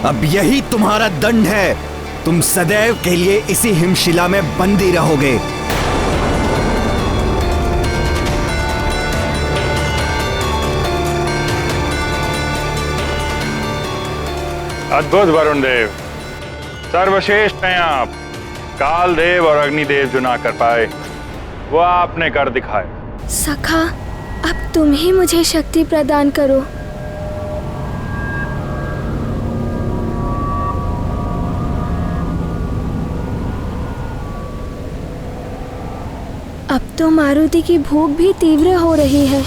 अब यही तुम्हारा दंड है। तुम सदैव के लिए इसी हिमशिला में बंदी रहोगे। अद्भुत वरुण देव, सर्वश्रेष्ठ हैं आप। काल देव और अग्निदेव जो ना कर पाए वो आपने कर दिखाया। सखा, अब तुम ही मुझे शक्ति प्रदान करो। अब तो मारुति की भूख भी तीव्र हो रही है।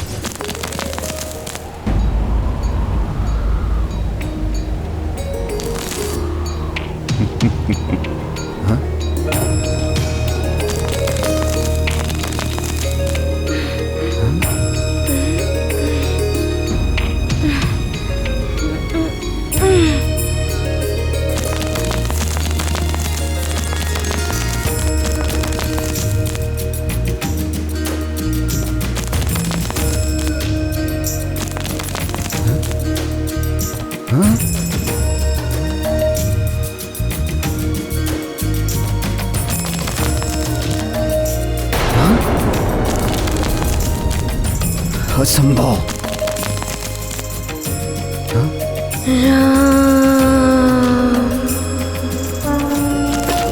असंभव।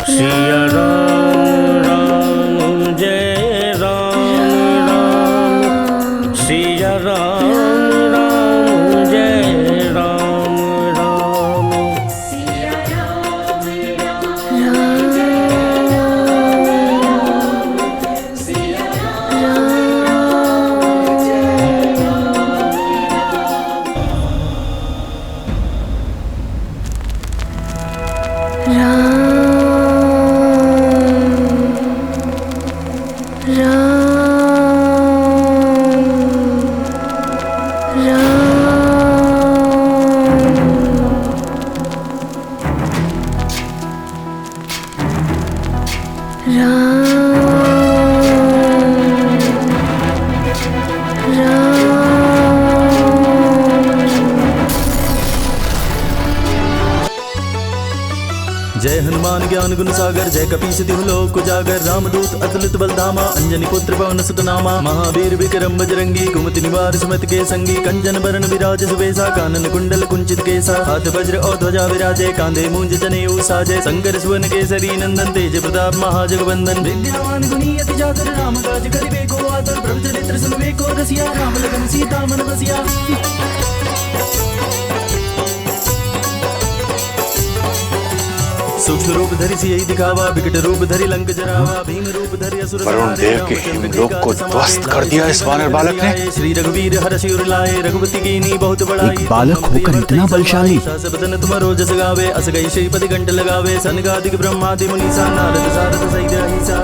सिया राम राम जय राम राम, सिया राम राम जय राम राम, सिया राम राम जय राम, सिया राम जय जय हनुमान ज्ञान गुण सागर, जय कपीस तिहु लोक उजागर, रामदूत अतुलित बलधामा, अंजनी पुत्र पवन सुत नामा, महावीर विक्रम बजरंगी, कुमति निवार सुमत के संगी, कंचन बरन विराज सुबेसा, कानन कुंडल कुंचित केसा, हाथ वज्र और ध्वजा विराजे, कांधे मूंज जनेऊ साजे, शंकर सुवन केसरी नंदन, तेज प्रताप महाजगवंदन, विद्यावान गुणी अति जातर, राम काज करिबे को आतर, प्रभु चरित्र सुनबे को रसिया, राम लगन सीता मन बसिया। सूक्ष्म रूप धरि सियहि दिखावा, विकट रूप धरि लंक जरावा, भीम रूप धरि असुर वरुण देव के हिमलोक को ध्वस्त कर दिया इस वानर बालक ने। श्री रघुवीर हर्षि उर लाए, रघुपति कीन्ही बहुत बड़ाई। एक बालक होकर इतना बलशाली। बदन तुमरो जस गावे, अस गई श्रीपति कंठ लगावे, सनकादिक ब्रह्मादि मुनीसा, नारद सारद सहित अहिसा।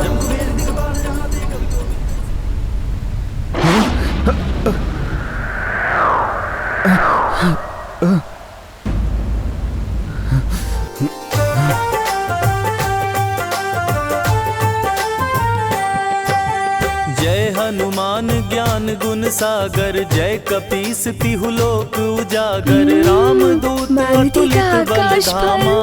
जय हनुमान ज्ञान गुण सागर, जय कपीस तिहु लोक उजागर, रामदूत अतुलित बलधामा,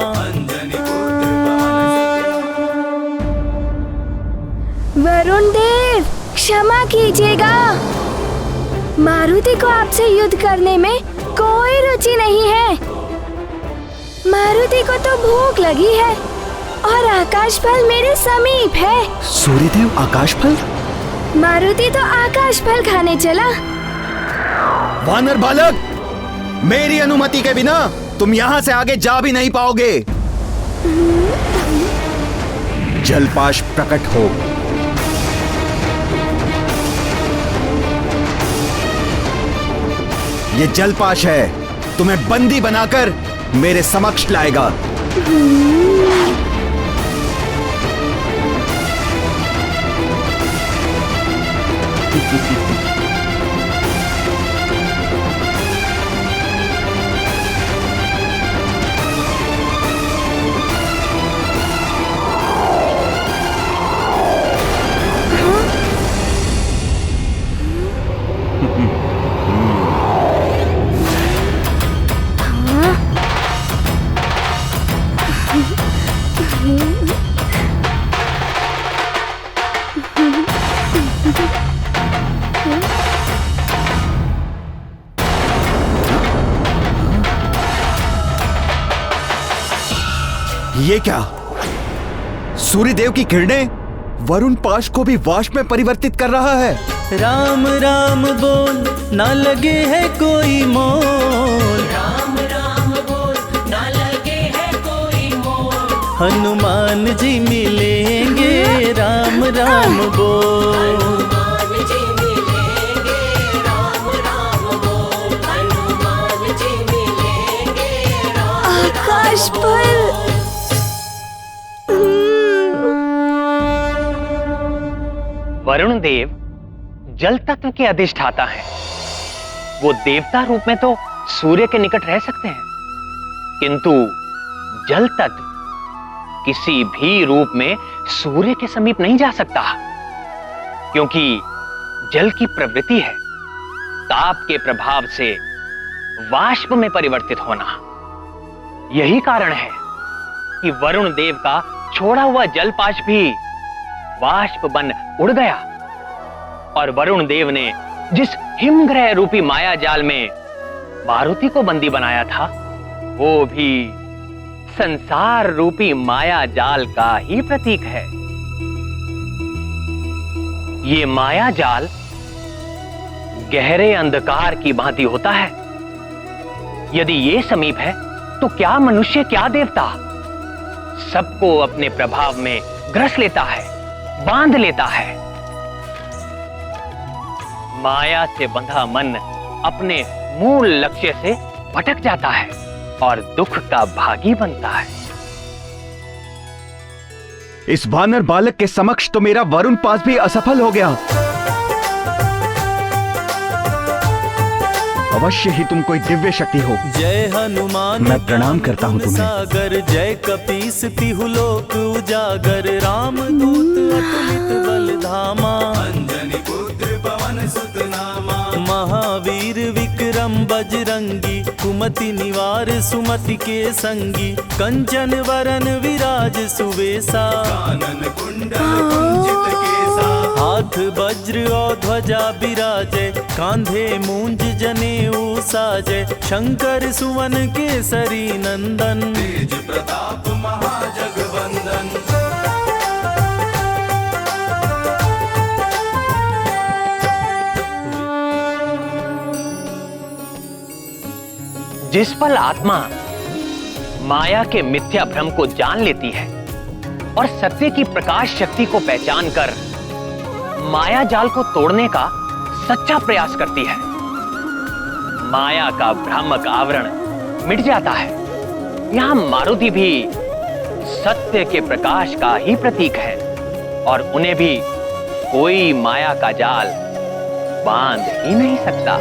वरुण देव, क्षमा कीजिएगा। मारुति को आपसे युद्ध करने में कोई रुचि नहीं है। मारुति को तो भूख लगी है और आकाश फल मेरे समीप है। सूर्यदेव आकाश फल? मारुति तो आकाश फल खाने चला। वानर बालक, मेरी अनुमति के बिना तुम यहाँ से आगे जा भी नहीं पाओगे। जलपाश प्रकट हो। ये जलपाश है, तुम्हें बंदी बनाकर मेरे समक्ष लाएगा। ये क्या? सूर्यदेव की किरणें वरुण पाश को भी वाष्प में परिवर्तित कर रहा है। राम राम बोल ना लगे है कोई मोल, राम राम बोल ना लगे है कोई मोल, हनुमान जी मिलेंगे राम राम बोल। हनुमान जी मिलेंगे राम राम बोल, हनुमान जी मिलेंगे राम आकाश पर वरुण देव जल तत्व के अधिष्ठाता हैं। वो देवता रूप में तो सूर्य के निकट रह सकते हैं, किंतु जल तत्व किसी भी रूप में सूर्य के समीप नहीं जा सकता, क्योंकि जल की प्रवृत्ति है ताप के प्रभाव से वाष्प में परिवर्तित होना। यही कारण है कि वरुण देव का छोड़ा हुआ जलपाश भी वाष्प बन उड़ गया और वरुण देव ने जिस हिमग्रह रूपी माया जाल में मारुति को बंदी बनाया था, वो भी संसार रूपी माया जाल का ही प्रतीक है। ये माया जाल गहरे अंधकार की भांति होता है। यदि ये समीप है तो क्या मनुष्य क्या देवता, सबको अपने प्रभाव में ग्रस लेता है, बांध लेता है। माया से बंधा मन अपने मूल लक्ष्य से भटक जाता है और दुख का भागी बनता है। इस वानर बालक के समक्ष तो मेरा वरुण पास भी असफल हो गया। अवश्य ही तुम कोई दिव्य शक्ति हो। जय हनुमान मैं प्रणाम करता हूँ तुम्हें। सागर जय कपीस तिहु लोक उजागर, राम दूत अतुलित बल धामा, अंजनी पुत्र पवन सुत नामा, महावीर विक्रम बजरंगी, कुमति निवार सुमति के संगी, कंचन वरन विराज सुवेसा, कानन कुंडल कुंजित केसा, हाथ वज्र और ध्वजा बिराजे, कांधे मूंज जनेऊ साजे, शंकर सुवन केसरी नंदन, तेज प्रताप महाजगवंदन। जिस पल आत्मा माया के मिथ्या भ्रम को जान लेती है और सत्य की प्रकाश शक्ति को पहचान कर माया जाल को तोड़ने का सच्चा प्रयास करती है, माया का भ्रामक आवरण मिट जाता है। यहां मारुति भी सत्य के प्रकाश का ही प्रतीक है और उन्हें भी कोई माया का जाल बांध ही नहीं सकता।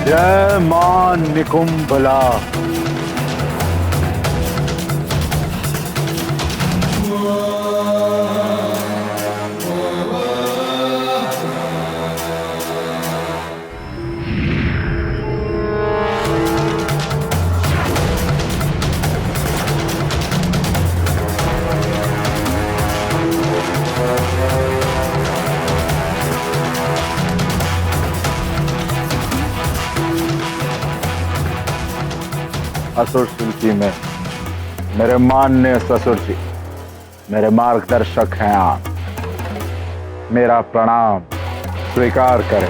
जय मां निकुंभला। असुर शिल्पी में मेरे माननीय ससुर जी मेरे मार्गदर्शक हैं आप, मेरा प्रणाम स्वीकार करें।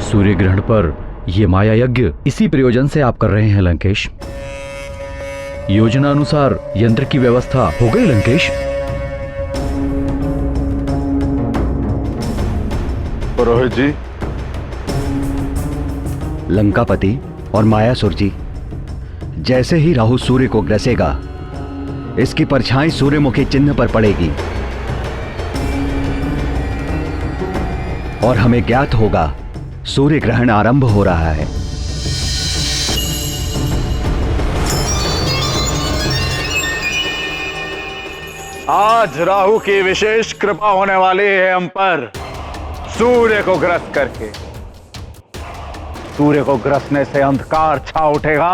सूर्य ग्रहण पर ये माया यज्ञ इसी प्रयोजन से आप कर रहे हैं लंकेश। योजना अनुसार यंत्र की व्यवस्था हो गई लंकेश? पुरोहित जी, लंकापति और मायासुर जी, जैसे ही राहु सूर्य को ग्रसेगा, इसकी परछाई सूर्यमुखी चिन्ह पर पड़ेगी और हमें ज्ञात होगा सूर्य ग्रहण आरंभ हो रहा है। आज राहु की विशेष कृपा होने वाली है हम पर, सूर्य को ग्रस्त करके। सूर्य को ग्रसने से अंधकार छा उठेगा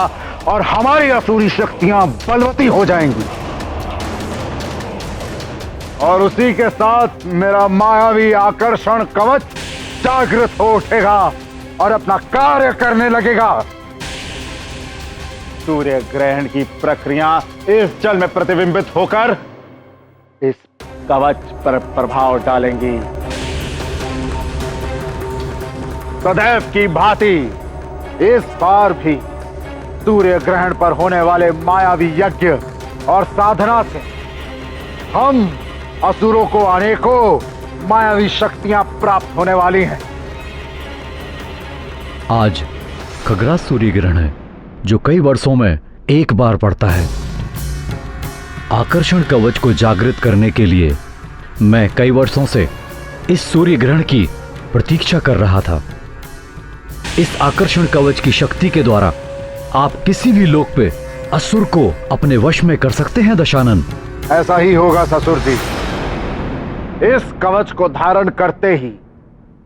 और हमारी असुरी शक्तियां बलवती हो जाएंगी और उसी के साथ मेरा मायावी आकर्षण कवच जागृत हो उठेगा और अपना कार्य करने लगेगा। सूर्य ग्रहण की प्रक्रिया इस जल में प्रतिबिंबित होकर इस कवच पर प्रभाव डालेंगी। सदैव की भांति इस बार भी सूर्य ग्रहण पर होने वाले मायावी यज्ञ और साधना से हम असुरों को अनेकों मायावी शक्तियां प्राप्त होने वाली हैं। आज खग्रास सूर्य ग्रहण है जो कई वर्षों में एक बार पड़ता है। आकर्षण कवच को जागृत करने के लिए मैं कई वर्षों से इस सूर्य ग्रहण की प्रतीक्षा कर रहा था। इस आकर्षण कवच की शक्ति के द्वारा आप किसी भी लोक पे असुर को अपने वश में कर सकते हैं दशानन। ऐसा ही होगा ससुर जी। इस कवच को धारण करते ही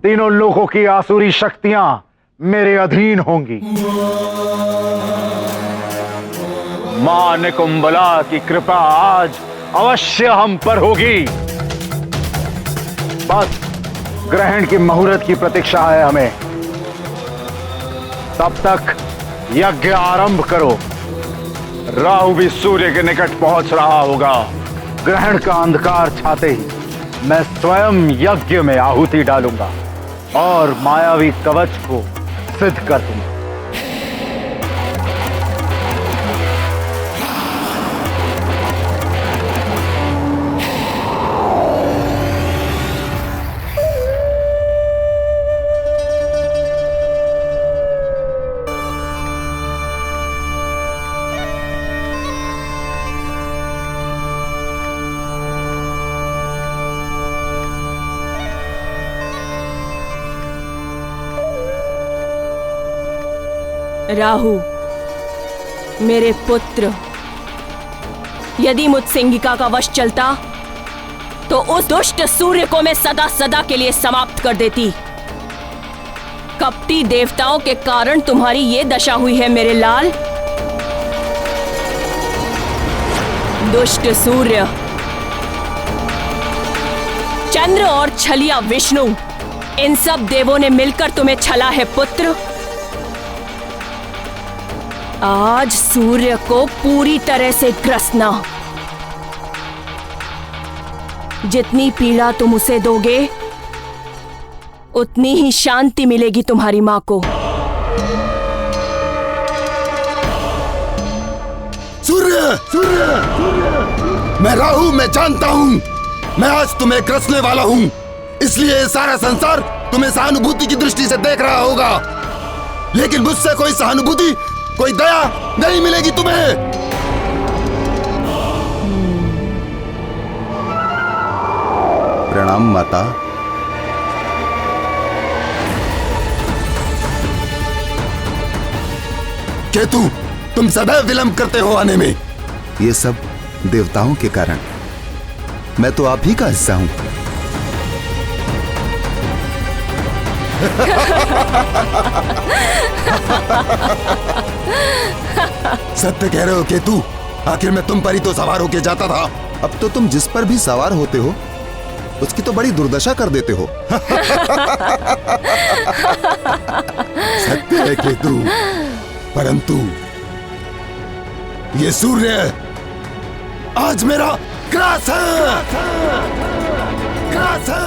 तीनों लोगों की आसुरी शक्तियां मेरे अधीन होंगी। मां निकुंबला की कृपा आज अवश्य हम पर होगी। बस ग्रहण की मुहूर्त की प्रतीक्षा है हमें। तब तक यज्ञ आरंभ करो। राहु भी सूर्य के निकट पहुंच रहा होगा। ग्रहण का अंधकार छाते ही मैं स्वयं यज्ञ में आहुति डालूंगा और मायावी कवच को सिद्ध कर दूंगा। राहु, मेरे पुत्र, यदि मुझ सिंहिका का वश चलता तो उस दुष्ट सूर्य को मैं सदा सदा के लिए समाप्त कर देती। कपटी देवताओं के कारण तुम्हारी ये दशा हुई है मेरे लाल। दुष्ट सूर्य, चंद्र और छलिया विष्णु, इन सब देवों ने मिलकर तुम्हें छला है पुत्र। आज सूर्य को पूरी तरह से ग्रसना। जितनी पीड़ा तुम उसे दोगे उतनी ही शांति मिलेगी तुम्हारी मां को। सूर्य, सूर्य, मैं राहु, मैं जानता हूं मैं आज तुम्हें ग्रसने वाला हूं। इसलिए सारा संसार तुम्हें सहानुभूति की दृष्टि से देख रहा होगा, लेकिन मुझसे कोई सहानुभूति, कोई दया नहीं मिलेगी तुम्हें। प्रणाम माता। केतु, तुम सदैव विलंब करते हो आने में। ये सब देवताओं के कारण। मैं तो आप ही का हिस्सा हूं। सत्य कह रहे हो केतु। आखिर मैं तुम पर ही तो सवार होके जाता था। अब तो तुम जिस पर भी सवार होते हो उसकी तो बड़ी दुर्दशा कर देते हो। सत्य है केतु, परंतु ये सूर्य आज मेरा ग्रास है। ग्रास है।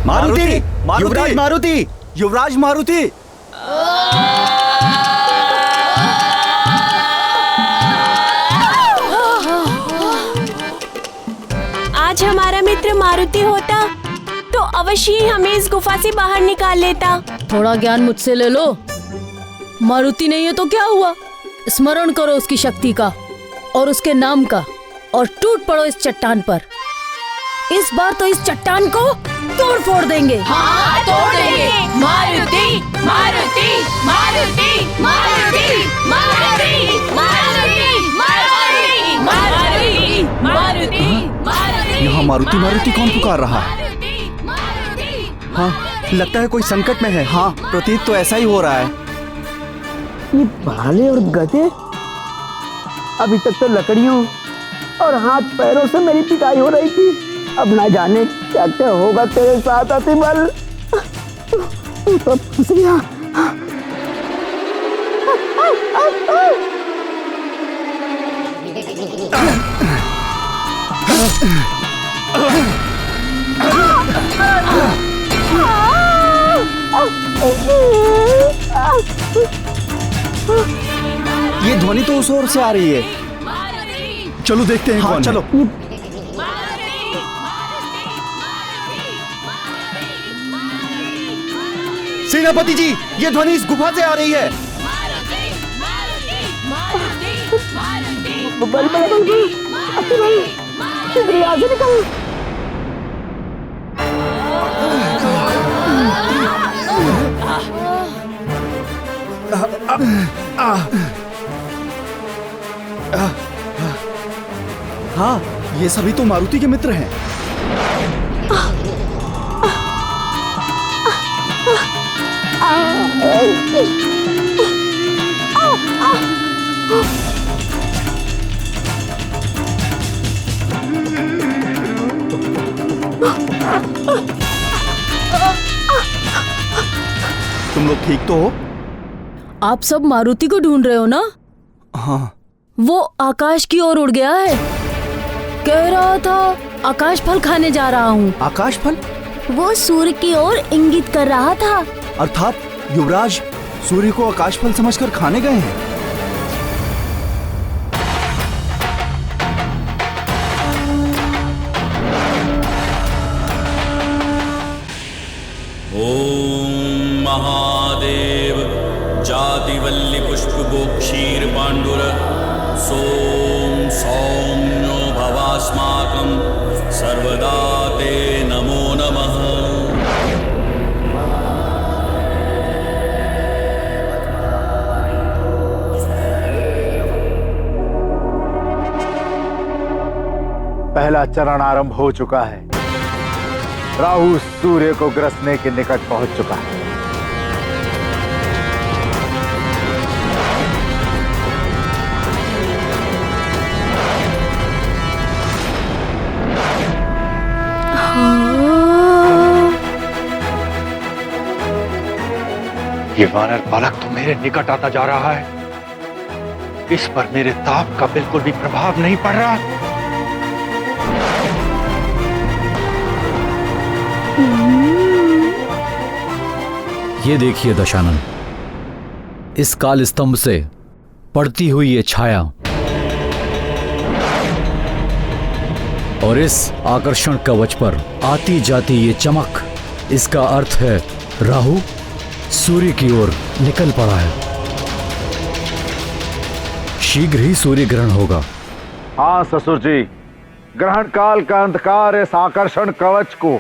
मारुति, मारुति, युवराज मारुति, युवराज मारुति। आज हमारा मित्र मारुति होता तो अवश्य ही हमें इस गुफा से बाहर निकाल लेता। थोड़ा ज्ञान मुझसे ले लो। मारुति नहीं है तो क्या हुआ? स्मरण करो उसकी शक्ति का और उसके नाम का और टूट पड़ो इस चट्टान पर। इस बार तो इस चट्टान को तोड़ फोड़ देंगे। हाँ, तोड़ देंगे। मारुति, मारुति, मारुति, मारुति, मारुति, मारुति, मारुति, मारुति, मारुति, मारुति। यहाँ मारुति मारुति कौन पुकार रहा है? हाँ, लगता है कोई संकट में है। हाँ, प्रतीत तो ऐसा ही हो रहा है। ये भाले और गधे अभी तक तो लकड़ियों और हाथ पैरों से मेरी पिटाई हो रही थी। अब ना जाने क्या क्या होगा तेरे साथ अतिबल। तू तो फंस गया। ये ध्वनि तो उस ओर से आ रही है। चलो देखते हैं। हाँ, कौन चलो। सेनापति जी, ये ध्वनि इस गुफा से आ रही है। यहाँ से निकल। हाँ, ये सभी तो मारुति के मित्र हैं। तुम लोग ठीक तो हो? आप सब मारुति को ढूंढ रहे हो ना? हाँ। वो आकाश की ओर उड़ गया है। कह रहा था आकाश फल खाने जा रहा हूँ। आकाश फल? वो सूर्य की ओर इंगित कर रहा था। अर्थात युवराज सूर्य को आकाश फल समझकर खाने गए हैं। ओम महादेव जातिवल्ली पुष्पगोक्षीर पांडुर सोम सौम्यो भवास्माकं सर्वदा ते नमो नमः। पहला चरण आरंभ हो चुका है। राहु सूर्य को ग्रसने के निकट पहुंच चुका है। ये वानर बालक तो मेरे निकट आता जा रहा है। इस पर मेरे ताप का बिल्कुल भी प्रभाव नहीं पड़ रहा। ये देखिए दशानन, इस काल स्तंभ से पड़ती हुई ये छाया और इस आकर्षण कवच पर आती जाती ये चमक, इसका अर्थ है राहु सूर्य की ओर निकल पड़ा है। शीघ्र ही सूर्य ग्रहण होगा। हाँ ससुर जी, ग्रहण काल का अंधकार इस आकर्षण कवच को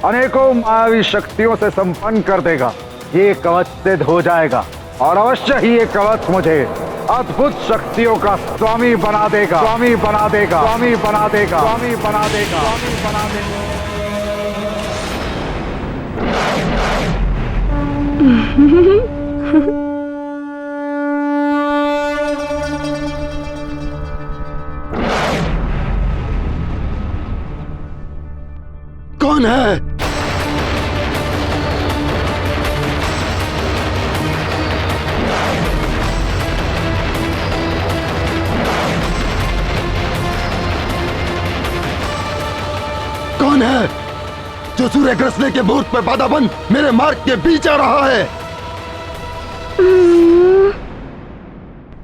अनेकों मायावी शक्तियों से संपन्न कर देगा। ये कवच सिद्ध हो जाएगा और अवश्य ही ये कवच मुझे अद्भुत शक्तियों का स्वामी बना देगा, स्वामी बना देगा, स्वामी बना देगा, स्वामी बना देगा, स्वामी बना देगा। कौन है? कौन है? जो सूर्य ग्रसने के मुहूर्त पर बाधा बन मेरे मार्ग के बीच आ रहा है।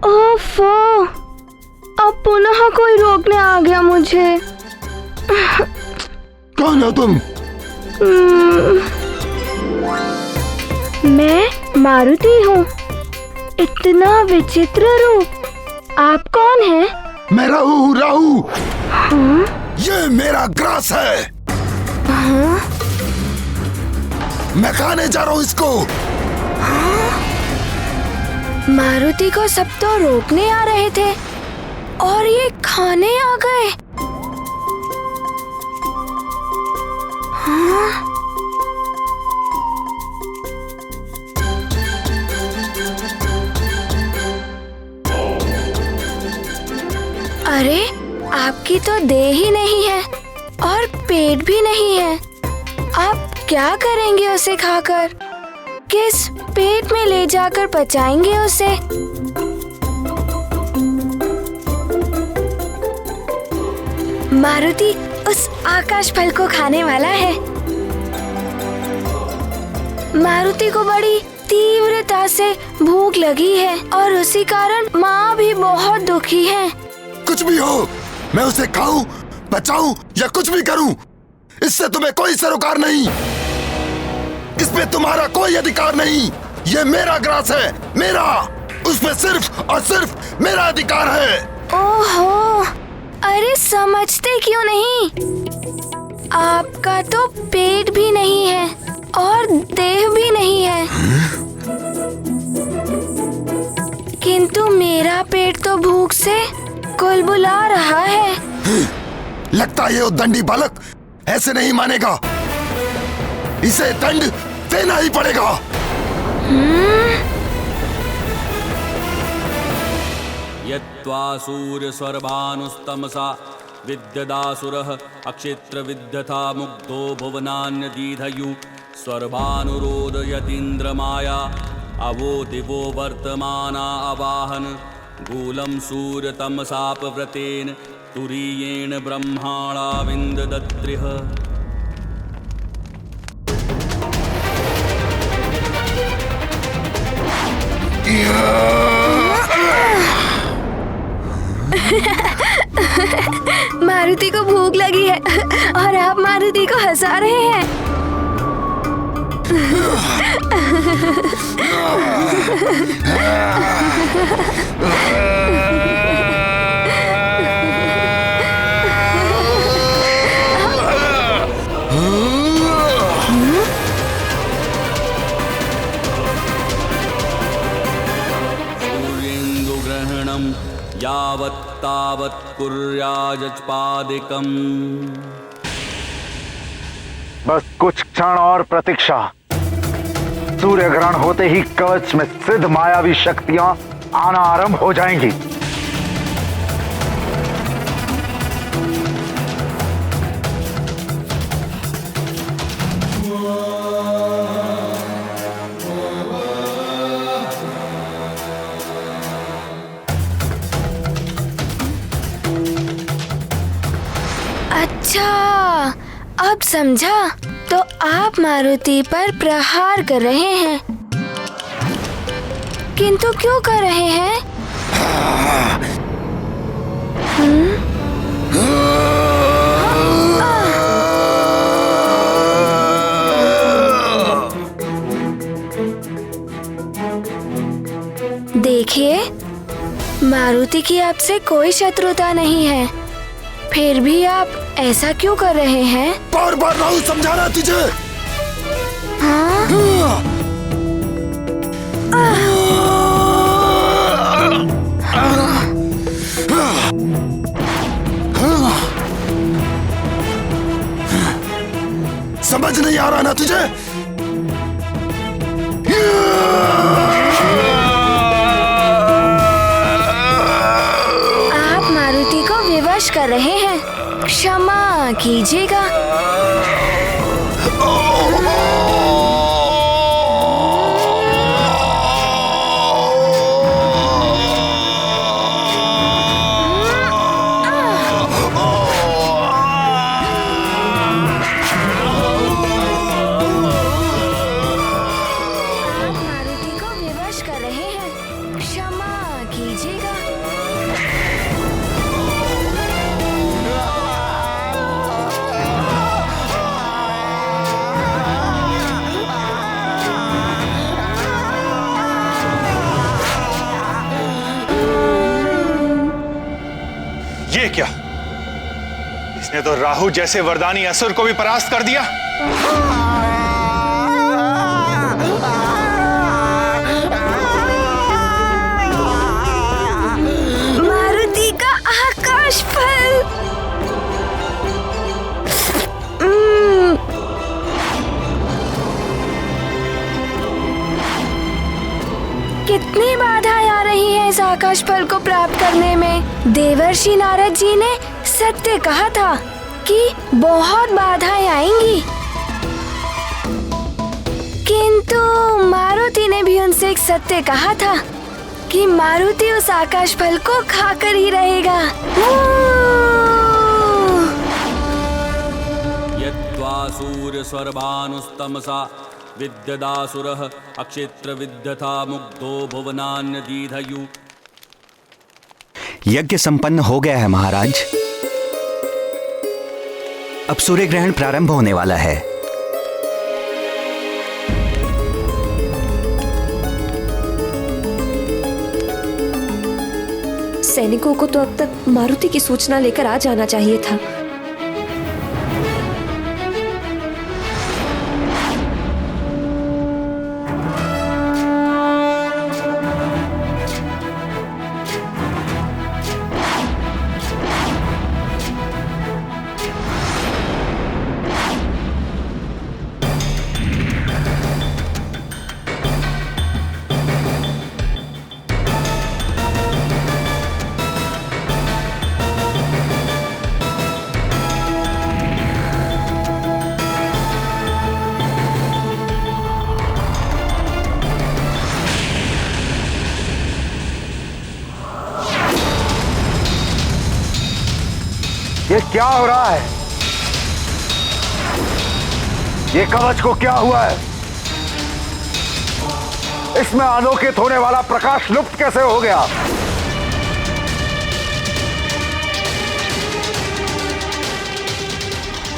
ओफो, अब पुनः कोई रोकने आ गया मुझे। कौन हो तुम? मैं मारुति हूँ। इतना विचित्र रूप। आप कौन हैं? मैं राहु हूँ, राहु। हाँ? ये मेरा ग्रास है। हाँ? मैं खाने जा रहा हूँ इसको। हाँ? मारुति को सब तो रोकने आ रहे थे और ये खाने आ गए। हाँ? अरे, आपकी तो देह ही नहीं है और पेट भी नहीं है। आप क्या करेंगे उसे खाकर? किस पेट में ले जाकर पचाएंगे उसे? मारुति उस आकाश फल को खाने वाला है। मारुति को बड़ी तीव्रता से भूख लगी है और उसी कारण माँ भी बहुत दुखी है। कुछ भी हो, मैं उसे खाऊं, बचाऊं या कुछ भी करूं, इससे तुम्हें कोई सरोकार नहीं। इसमें तुम्हारा कोई अधिकार नहीं। ये मेरा ग्रास है, मेरा। उसमें सिर्फ और सिर्फ मेरा अधिकार है। ओहो, अरे समझते क्यों नहीं? आपका तो पेट भी नहीं है और देह भी नहीं है। किंतु मेरा पेट तो भूख से कुलबुला रहा है। लगता है ये उद्दंडी बालक ऐसे नहीं मानेगा। इसे दंड देना ही पड़ेगा। यत्वा सूर्य स्वर्भानुस्तमसा विद्यदासुरः अक्षेत्र विद्यथा मुग्धो भुवनान्यदीधयु स्वर्भानुरोदयतीन्द्रमाया अवो दिवो वर्तमाना अवाहन गूलं सूर्यतमसापव्रतेन तुरीयेण ब्रह्माणा विन्ददत्रिः। मारुति को भूख लगी है और आप मारुति को हंसा रहे हैं। सूर्येन्दुग्रहणं यावत् तावत् कुर्याजपादिकम्। बस कुछ क्षण और प्रतीक्षा। सूर्य ग्रहण होते ही कवच में सिद्ध मायावी शक्तियां आना आरंभ हो जाएंगी। अच्छा, अब समझा। तो आप मारुति पर प्रहार कर रहे हैं, किंतु क्यों कर रहे हैं? देखिए, मारुति की आपसे कोई शत्रुता नहीं है, फिर भी आप ऐसा क्यों कर रहे हैं? बार बार राहु समझाना तुझे। हाँ? समझ नहीं आ रहा ना तुझे? आप मारुति को विवश कर रहे हैं, क्षमा कीजिएगा। क्या? इसने तो राहु जैसे वरदानी असुर को भी परास्त कर दिया। मारुति का आकाश फल। कितनी बाधाएं आ रही हैं इस आकाश फल को प्राप्त करने में। देवर्षि नारद जी ने सत्य कहा था कि बहुत बाधाएं आएंगी, किंतु मारुति ने भी उनसे एक सत्य कहा था कि मारुति उस आकाश फल को खाकर ही रहेगा। यद्वासूर स्वर्भानुस्तमसा विद्यदासुरः अक्षेत्र विद्यथा मुग्धो भुवनान्य दीधयु। यज्ञ संपन्न हो गया है महाराज। अब सूर्य ग्रहण प्रारंभ होने वाला है। सैनिकों को तो अब तक मारुति की सूचना लेकर आ जाना चाहिए था। ये क्या हो रहा है? ये कवच को क्या हुआ है? इसमें आलोकित होने वाला प्रकाश लुप्त कैसे हो गया?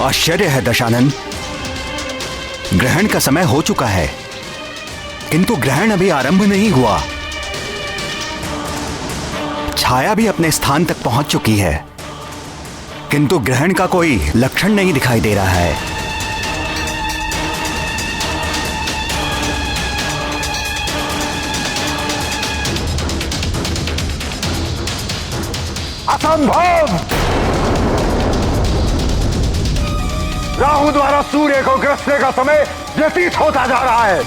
आश्चर्य है दशानन। ग्रहण का समय हो चुका है, किंतु ग्रहण अभी आरंभ नहीं हुआ। छाया भी अपने स्थान तक पहुंच चुकी है, किंतु ग्रहण का कोई लक्षण नहीं दिखाई दे रहा है। असंभव! राहु द्वारा सूर्य को ग्रसने का समय व्यतीत होता जा रहा है।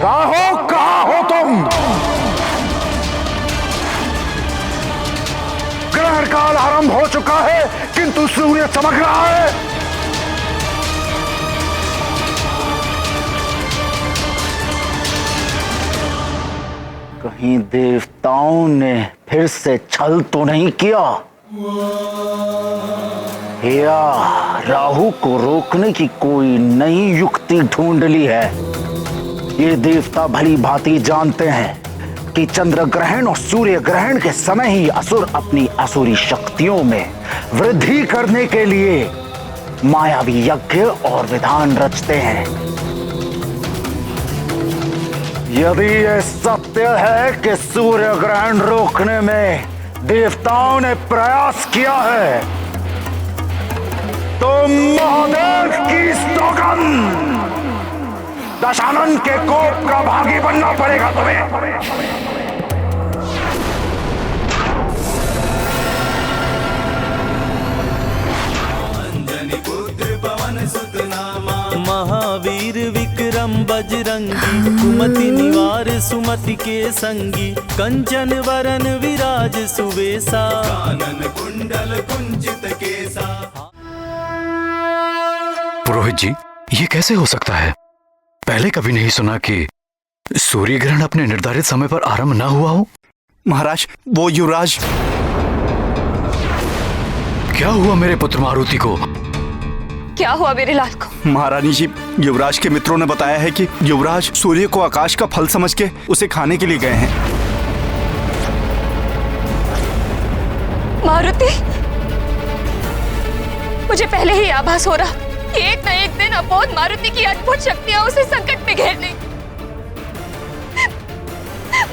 राहु, कहां हो तुम? ग्रहण काल आरंभ हो चुका है, किंतु सूर्य चमक रहा है। कहीं देवताओं ने फिर से छल तो नहीं किया, या राहु को रोकने की कोई नई युक्ति ढूंढ ली है। ये देवता भली भांति जानते हैं कि चंद्र ग्रहण और सूर्य ग्रहण के समय ही असुर अपनी असुरी शक्तियों में वृद्धि करने के लिए मायावी यज्ञ और विधान रचते हैं। यदि यह सत्य है कि सूर्य ग्रहण रोकने में देवताओं ने प्रयास किया है, तो महादेव की सौगंध, दशानन के कोप का भागी बनना पड़ेगा तुम्हें। महावीर विक्रम बजरंगी, कुमति निवार सुमति के संगी, कंचन वरन विराज सुवेशा, कानन कुंडल कुंजित केसा। पुरोहित जी, ये कैसे हो सकता है? पहले कभी नहीं सुना कि सूर्य ग्रहण अपने निर्धारित समय पर आरंभ ना हुआ हो। महाराज, वो युवराज। क्या हुआ मेरे पुत्र मारुति को? क्या हुआ मेरे लाल को? महारानी जी, युवराज के मित्रों ने बताया है कि युवराज सूर्य को आकाश का फल समझ के उसे खाने के लिए गए हैं। मारुति, मुझे पहले ही आभास हो रहा कि एक न एक दिन अबोध मारुति की अद्भुत शक्तियां उसे संकट में घेर लेंगी।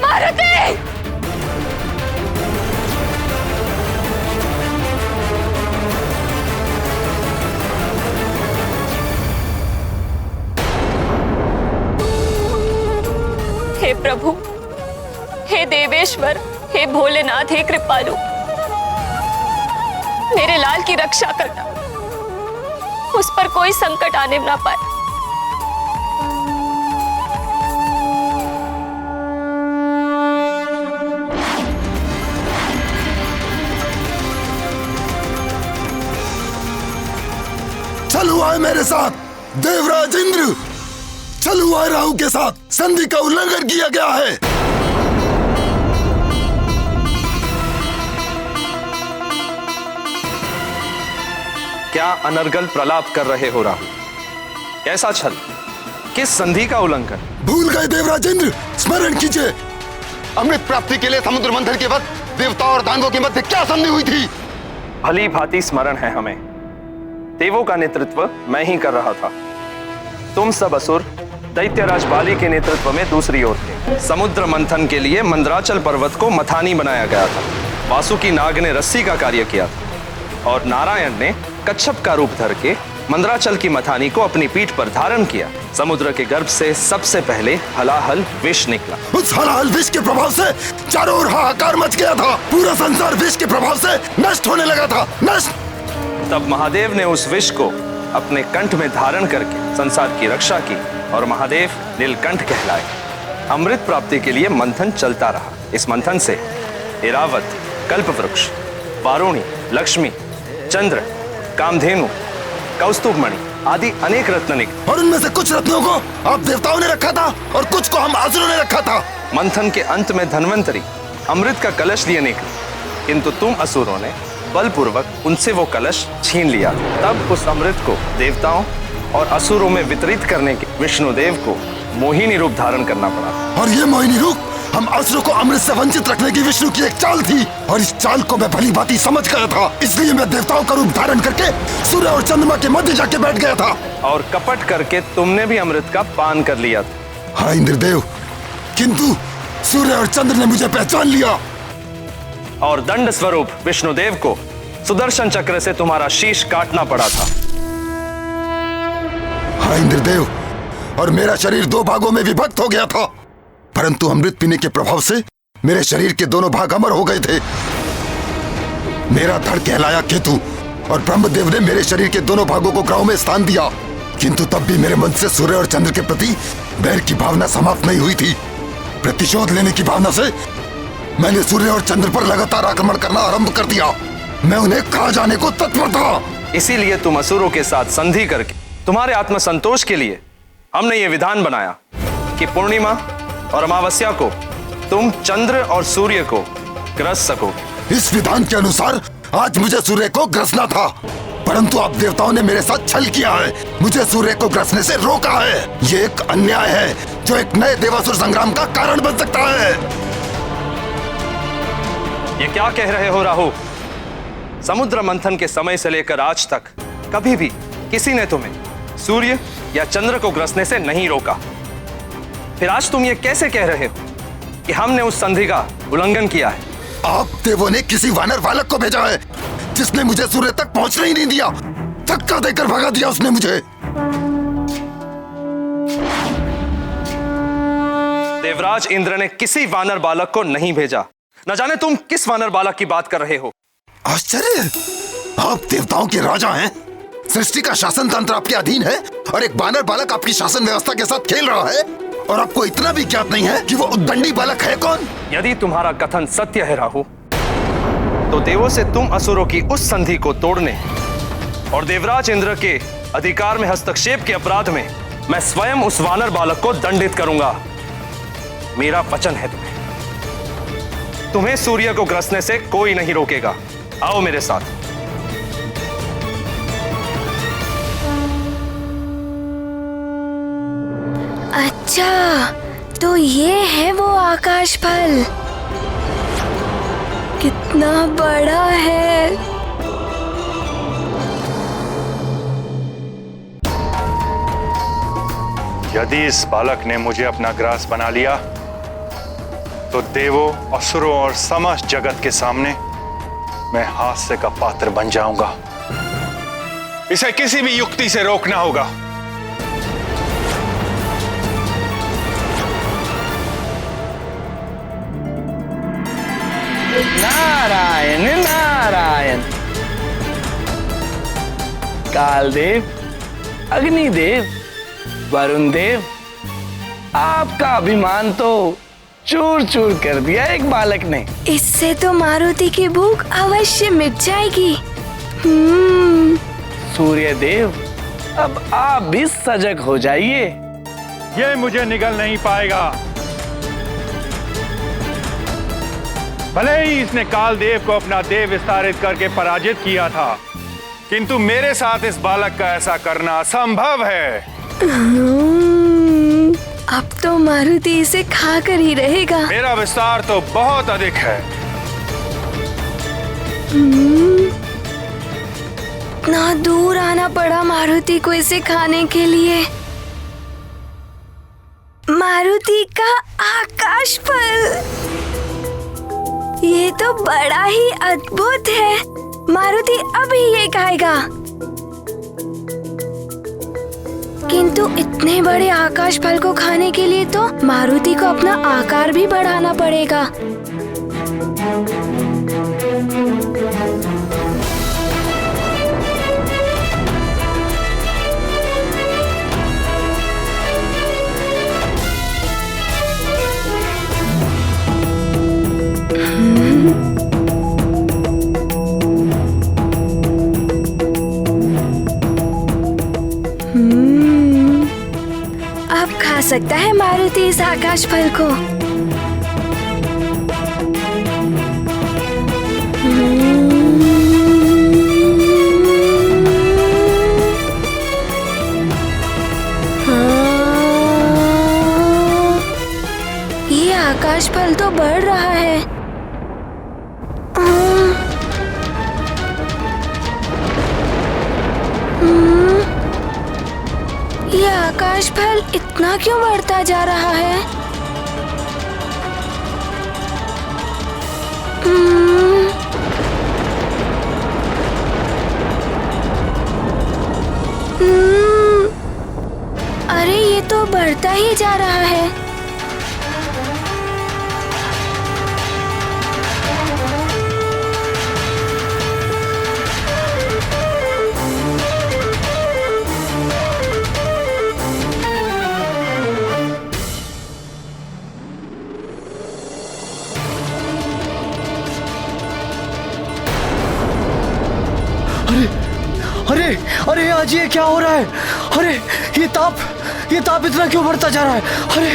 मारुति! प्रभु, हे देवेश्वर, हे भोलेनाथ, हे कृपालु, मेरे लाल की रक्षा करना, उस पर कोई संकट आने ना पाए। चल हुआ है मेरे साथ देवराज इंद्र, चल हुआ है राहु के साथ, संधि का उल्लंघन किया गया है। क्या अनर्गल प्रलाप कर रहे हो राहु? कैसा छल? किस संधि का उल्लंघन? भूल गए देवराज इंद्र, स्मरण कीजिए अमृत प्राप्ति के लिए समुद्र मंथन के वक्त देवताओं और दानवों के मध्य क्या संधि हुई थी। भली भांति स्मरण है हमें। देवों का नेतृत्व मैं ही कर रहा था। तुम सब असुर दैत्यराज बाली के नेतृत्व में दूसरी ओर थे। समुद्र मंथन के लिए मंदराचल पर्वत को मथानी बनाया गया था। वासुकी नाग ने रस्सी का कार्य किया था और नारायण ने कच्छप का रूप धर के मंदराचल की मथानी को अपनी पीठ पर धारण किया। समुद्र के गर्भ से सबसे पहले हलाहल विष निकला। उस हलाहल विष के प्रभाव से चारों ओर हाहाकार मच गया था। पूरा संसार विष के प्रभाव से नष्ट होने लगा था। नष्ट। तब महादेव ने उस विष को अपने कंठ में धारण करके संसार की रक्षा की और महादेव नीलकंठ कहलाए। अमृत प्राप्ति के लिए मंथन चलता रहा। इस मंथन से ऐरावत, कल्पवृक्ष, वारुणी, लक्ष्मी, चंद्र, कामधेनु, कौस्तुभमणि आदि अनेक रत्न निकले। और उनमें से कुछ रत्नों को आप देवताओं ने रखा था और कुछ को हम असुरों ने रखा था। मंथन के अंत में धन्वंतरी अमृत का कलश लिए निकले, किंतु तुम असुरों ने बलपूर्वक उनसे वो कलश छीन लिया। तब उस अमृत को देवताओं और असुरों में वितरित करने के विष्णुदेव को मोहिनी रूप धारण करना पड़ा। और ये मोहिनी रूप हम असुरों को अमृत से वंचित रखने की विष्णु की एक चाल थी और इस चाल को मैं भली भांति समझ गया था। इसलिए मैं देवताओं का रूप धारण करके सूर्य और चंद्रमा के मध्य जाके बैठ गया था। और कपट करके तुमने भी अमृत का पान कर लिया था। हाँ इंद्रदेव, किंतु सूर्य और चंद्र ने मुझे पहचान लिया और दंड स्वरूप विष्णुदेव को सुदर्शन चक्र से तुम्हारा शीश काटना पड़ा था। हाँ इंद्रदेव, और मेरा शरीर दो भागों में विभक्त हो गया था, परंतु अमृत पीने के प्रभाव से मेरे शरीर के दोनों भाग अमर हो गए थे। मेरा धड़ कहलाया केतु और ब्रह्मदेव ने मेरे शरीर के दोनों भागों को ग्रहों में स्थान दिया, किंतु तब भी मेरे मन से सूर्य और चंद्र के प्रति बैर की भावना समाप्त नहीं हुई थी। प्रतिशोध लेने की भावना से मैंने सूर्य और चंद्र पर लगातार आक्रमण करना आरंभ कर दिया। मैं उन्हें खा जाने को तत्पर था। इसीलिए तुम असुरों के साथ संधि करके तुम्हारे आत्मसंतोष के लिए हमने ये विधान बनाया कि पूर्णिमा और अमावस्या को तुम चंद्र और सूर्य को ग्रस सकोगे। इस विधान के अनुसार आज मुझे सूर्य को ग्रसना था, परंतु आप देवताओं ने मेरे साथ छल किया है, मुझे सूर्य को ग्रसने से रोका है। ये एक अन्याय है जो एक नए देवासुर संग्राम का कारण बन सकता है। ये क्या कह रहे हो राहु? समुद्र मंथन के समय से लेकर आज तक कभी भी किसी ने तुम्हें सूर्य या चंद्र को ग्रसने से नहीं रोका। फिर आज तुम ये कैसे कह रहे हो कि हमने उस संधि का उल्लंघन किया है? आप देवों ने किसी वानर बालक को भेजा है जिसने मुझे सूर्य तक पहुंचने ही नहीं दिया। धक्का देकर भगा दिया उसने मुझे। देवराज इंद्र ने किसी वानर बालक को नहीं भेजा। न जाने तुम किस वानर बालक की बात कर रहे हो। आश्चर्य, आप देवताओं के राजा हैं, सृष्टि का शासन तंत्र आपके अधीन है और एक वानर बालक आपकी शासन व्यवस्था के साथ खेल रहा है और आपको इतना भी ज्ञात नहीं है कि वो उद्दंडी बालक है कौन। यदि तुम्हारा कथन सत्य है राहु, तो देवों से तुम असुरों की उस संधि को तोड़ने और देवराज इंद्र के अधिकार में हस्तक्षेप के अपराध में मैं स्वयं उस वानर बालक को दंडित करूंगा। मेरा वचन है तुम्हें सूर्य को ग्रसने से कोई नहीं रोकेगा। आओ मेरे साथ। अच्छा, तो ये है वो आकाश फल। कितना बड़ा है। यदि इस बालक ने मुझे अपना ग्रास बना लिया तो देवों, असुरों और समस्त जगत के सामने मैं हास्य का पात्र बन जाऊंगा। इसे किसी भी युक्ति से रोकना होगा। नारायण नारायण। कालदेव, अग्निदेव, वरुण देव, आपका अभिमान तो चूर चूर कर दिया एक बालक ने। इससे तो मारुति की भूख अवश्य मिट जाएगी। सूर्य देव, अब आप भी सजग हो जाइए। ये मुझे निगल नहीं पाएगा। भले ही इसने काल देव को अपना देव विस्तारित करके पराजित किया था, किंतु मेरे साथ इस बालक का ऐसा करना असंभव है। अब तो मारुति इसे खाकर ही रहेगा। मेरा विस्तार तो बहुत अधिक है। इतना दूर आना पड़ा मारुति को इसे खाने के लिए। मारुति का आकाश फल, ये तो बड़ा ही अद्भुत है। मारुति अभी ये खाएगा। किंतु इतने बड़े आकाश फल को खाने के लिए तो मारुति को अपना आकार भी बढ़ाना पड़ेगा। अब खा सकता है मारुति इस आकाश फल को। ये आकाश फल तो बढ़ रहा है। ये आकाश फल इतना क्यों बढ़ता जा रहा है? अरे ये तो बढ़ता ही जा रहा है। अरे अरे आज ये क्या हो रहा है? अरे ये ताप इतना क्यों बढ़ता जा रहा है? अरे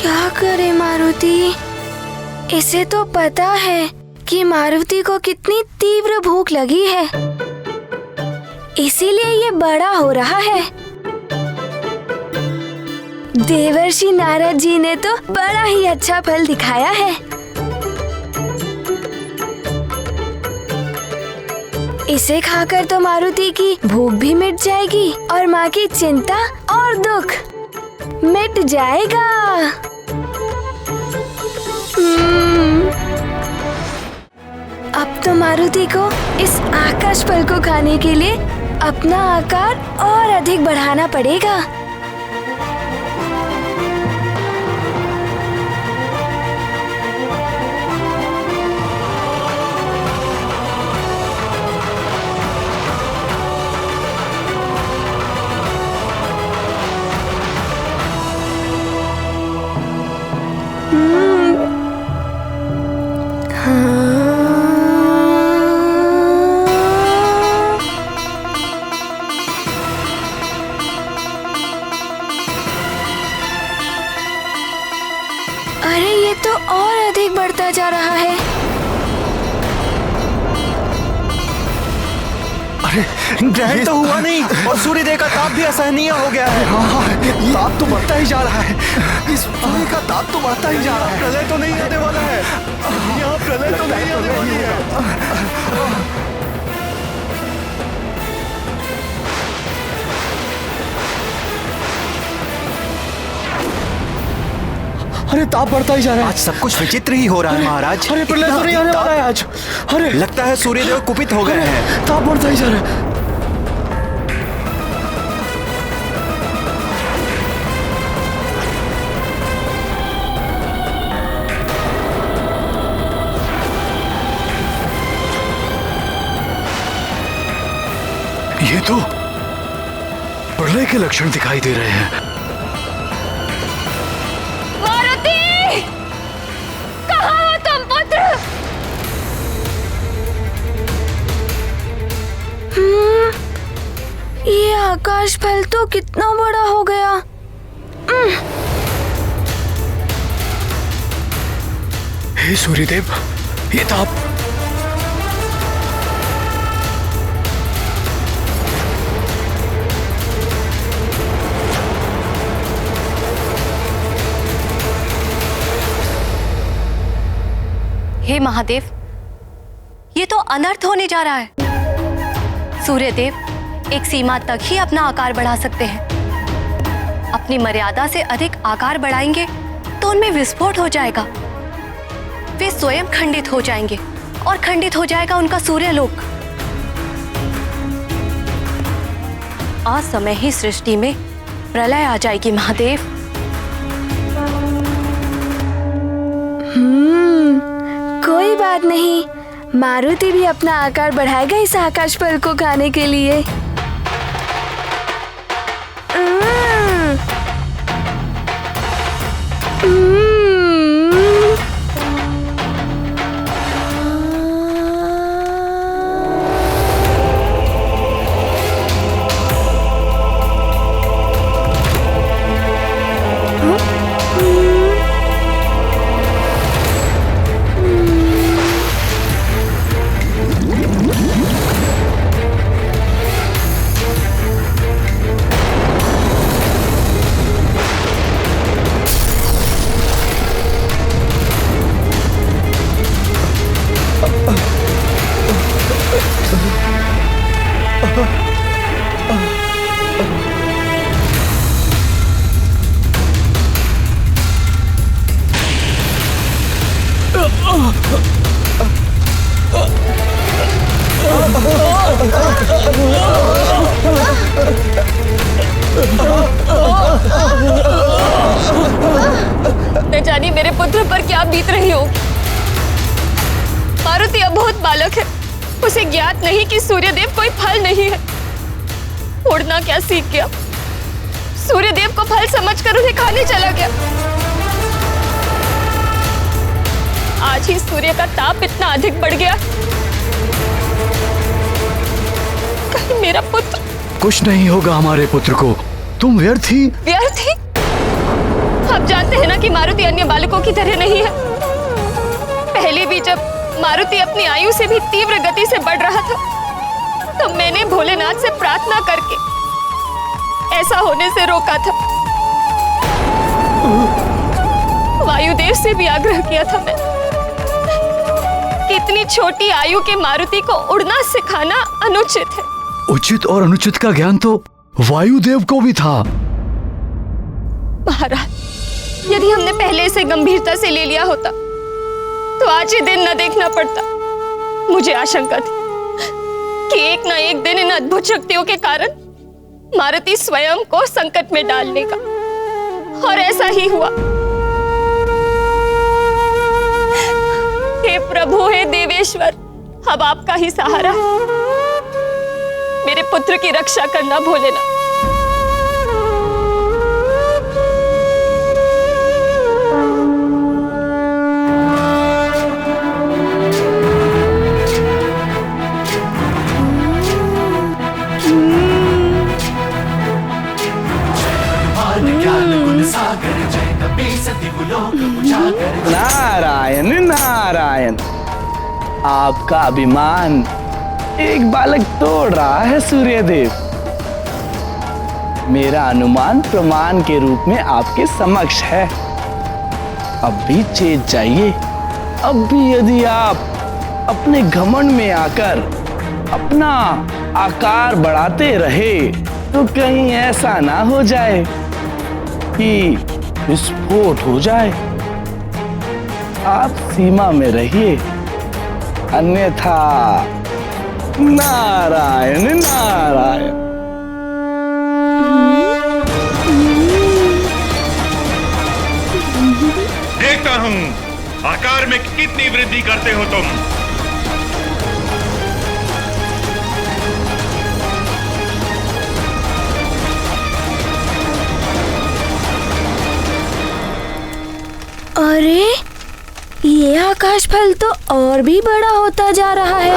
क्या करे मारुति? इसे तो पता है कि मारुति को कितनी तीव्र भूख लगी है, इसीलिए ये बड़ा हो रहा है। देवर्षि नारद जी ने तो बड़ा ही अच्छा फल दिखाया है। इसे खाकर तो मारुति की भूख भी मिट जाएगी और माँ की चिंता और दुख मिट जाएगा। अब तो मारुति को इस आकाश फल को खाने के लिए अपना आकार और अधिक बढ़ाना पड़ेगा। अरे ये तो और अधिक बढ़ता जा रहा है। अरे ग्रहण तो हुआ नहीं और सूर्यदेव का ताप भी असहनीय हो गया है। हाँ, ताप तो बढ़ता ही जा रहा है। इस सूर्य का ताप तो बढ़ता ही जा रहा है। प्रलय तो नहीं आने वाला है। यहाँ प्रलय तो नहीं आने वाली है। ताप बढ़ता ही जा रहा है। आज सब कुछ विचित्र ही हो रहा है महाराज। अरे प्रलय तो नहीं आने वाला है आज। अरे लगता है सूर्यदेव कुपित हो गए हैं। ताप बढ़ता ही जा रहा है। ये तो प्रलय के लक्षण दिखाई दे रहे हैं। मारुति, कहाँ हो तुम पुत्र? ये आकाश फल तो कितना बड़ा हो गया। हे सूर्यदेव, ये ताप हे महादेव, ये तो अनर्थ होने जा रहा है। सूर्यदेव एक सीमा तक ही अपना आकार बढ़ा सकते हैं। अपनी मर्यादा से अधिक आकार बढ़ाएंगे तो उनमें विस्फोट हो जाएगा। वे स्वयं खंडित हो जाएंगे और खंडित हो जाएगा उनका सूर्यलोक। असमय ही सृष्टि में प्रलय आ जाएगी महादेव। कोई बात नहीं, मारुति भी अपना आकार बढ़ाएगा इस आकाश फल को खाने के लिए। न जाने मेरे पुत्र पर क्या बीत रही हो। मारुति अब बहुत बालक है, उसे ज्ञात नहीं कि सूर्यदेव कोई फल नहीं है। उड़ना क्या सीख गया, सूर्यदेव को फल समझकर उन्हें खाने चला गया। आज ही सूर्य का ताप इतना अधिक बढ़ गया, कहीं मेरा पुत्र। कुछ नहीं होगा हमारे पुत्र को, तुम व्यर्थ ही। व्यर्थ ही? आप जानते हैं ना कि मारुति अन्य बालकों की तरह नहीं है। पहले भी जब मारुति अपनी आयु से भी तीव्र गति से बढ़ रहा था, तो मैंने भोलेनाथ से प्रार्थना करके ऐसा होने से रोका था। वायुदेव से भी आग्रह किया था मैं कि इतनी छोटी आयु के मारुति को उड़ना सिखाना अनुचित है। उचित और अनुचित का ज्ञान तो वायुदेव को भी था। महाराज, यदि हमने पहले से गंभीरता से ले लिया होता तो आज ये दिन न देखना पड़ता। मुझे आशंका थी कि एक न एक दिन इन अद्भुत शक्तियों के कारण मारुति स्वयं को संकट में डाल लेगा, और ऐसा ही हुआ। हे प्रभु, हे देवेश्वर, अब आपका ही सहारा है। मेरे पुत्र की रक्षा करना भोलेनाथ। नारायण नारायण, आपका अभिमान एक बालक तोड़ रहा है सूर्यदेव। मेरा अनुमान प्रमाण के रूप में आपके समक्ष है। अब भी चेत जाइए। अब भी यदि आप अपने घमंड में आकर अपना आकार बढ़ाते रहे तो कहीं ऐसा ना हो जाए कि विस्फोट हो जाए आप सीमा में रहिए, अन्यथा नारायण नारायण। देखता हूं आकार में कितनी वृद्धि करते हो तुम। अरे ये आकाश फल तो और भी बड़ा होता जा रहा है।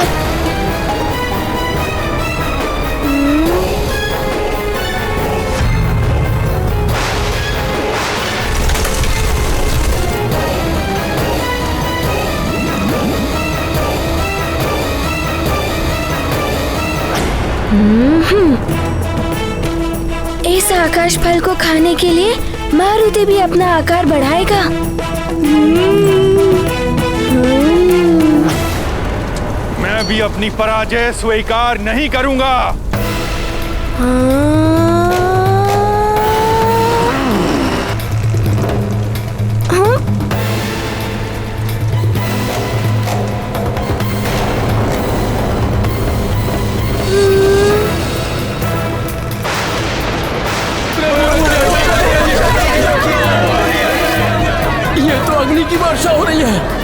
इस आकाश फल को खाने के लिए मारुति भी अपना आकार बढ़ाएगा। मैं भी अपनी पराजय स्वीकार नहीं करूंगा। ये तो अग्नि की वर्षा हो रही है।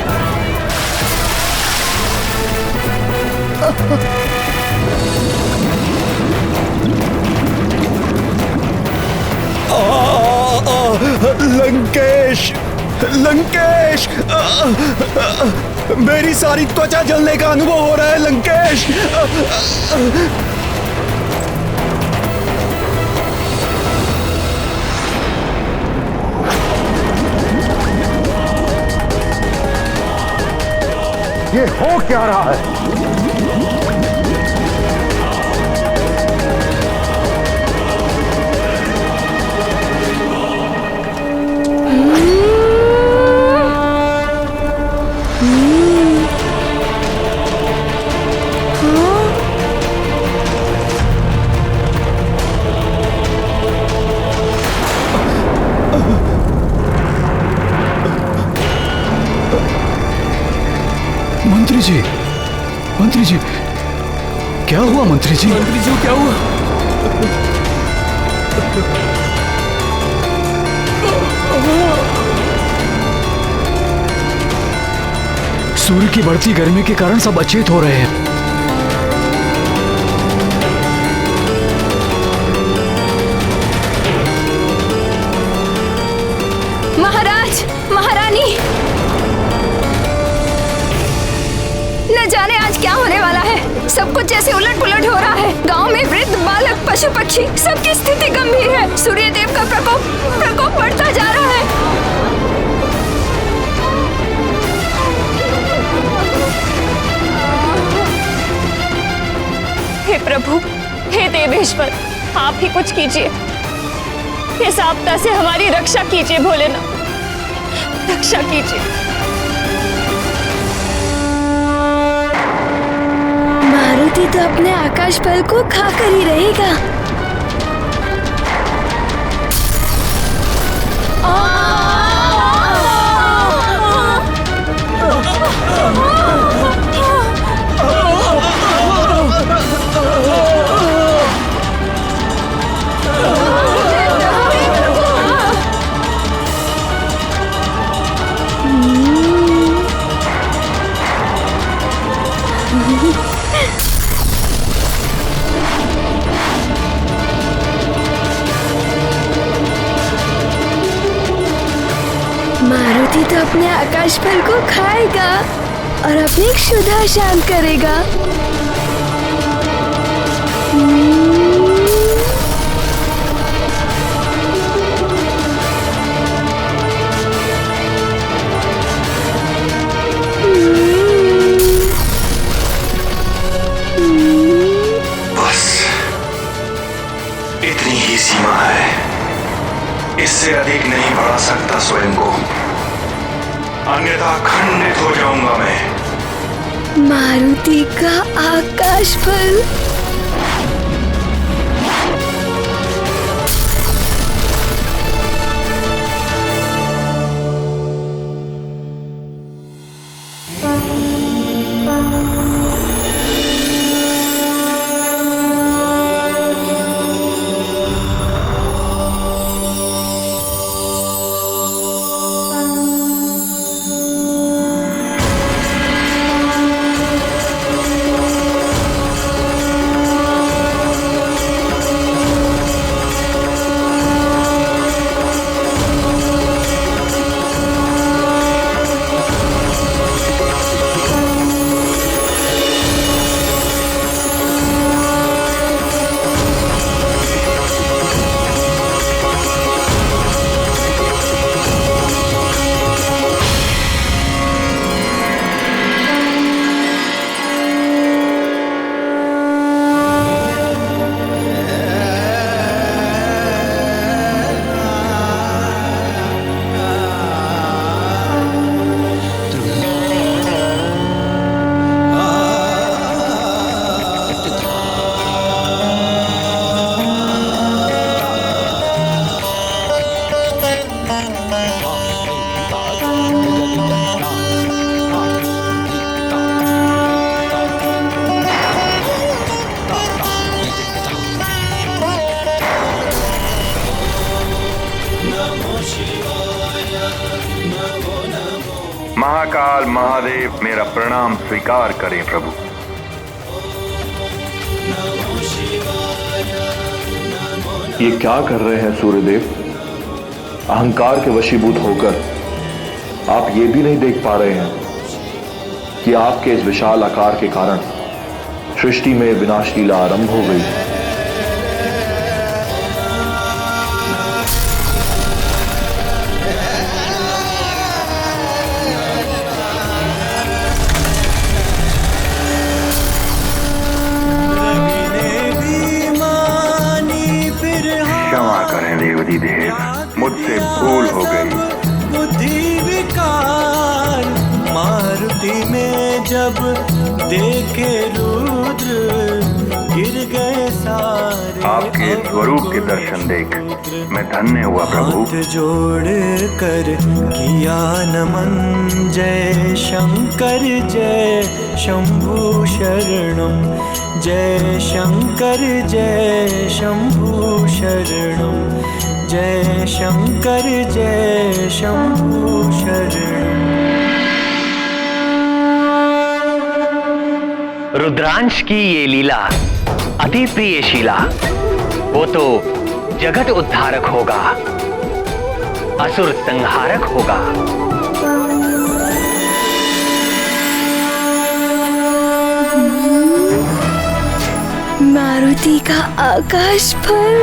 लंकेश, लंकेश, मेरी सारी त्वचा जलने का अनुभव हो रहा है लंकेश। ये हो क्या रहा है? मंत्री जी, क्या हुआ मंत्री जी? मंत्री जी क्या हुआ? सूर्य की बढ़ती गर्मी के कारण सब अचेत हो रहे हैं। महाराज, महारानी, न जाने आज क्या होने वाला है। सब कुछ जैसे उलट पुलट हो रहा है। गांव में वृद्ध, बालक, पशु पक्षी सबकी स्थिति गंभीर है। सूर्य देव का प्रकोप बढ़ता जा रहा है। हे प्रभु, हे देवेश्वर, आप ही कुछ कीजिए। इस आपदा से हमारी रक्षा कीजिए भोलेनाथ, रक्षा कीजिए। मारुति तो अपने आकाश फल को खाकर ही रहेगा। मारुति तो अपने आकाश फल को खाएगा और अपनी क्षुधा शांत करेगा। बस इतनी ही सीमा है, इससे अधिक नहीं बढ़ा सकता स्वयं को, अन्यथा खंडित हो जाऊंगा मैं। मारुति का आकाश फल। सूर्यदेव मेरा प्रणाम स्वीकार करें प्रभु। ये क्या कर रहे हैं सूर्यदेव? अहंकार के वशीभूत होकर आप ये भी नहीं देख पा रहे हैं कि आपके इस विशाल आकार के कारण सृष्टि में विनाश लीला आरंभ हो गई है। क्षमा करें देवदी देव, मुझसे भूल हो गई। बुद्धि विकार मारुति में जब देखे रुद्र गिर गए सारे। आपके स्वरूप के दर्शन देख मैं धन्य हुआ प्रभु। हाथ जोड़ कर किया नमन, जय शंकर जय शंभु शरणम, जय शंकर जय शंभु शरणम, जय शंकर जय शंभु शरणम। रुद्रांश की ये लीला अति प्रिय शीला, वो तो जगत उद्धारक होगा, असुर संहारक होगा। मारुति का आकाश फल।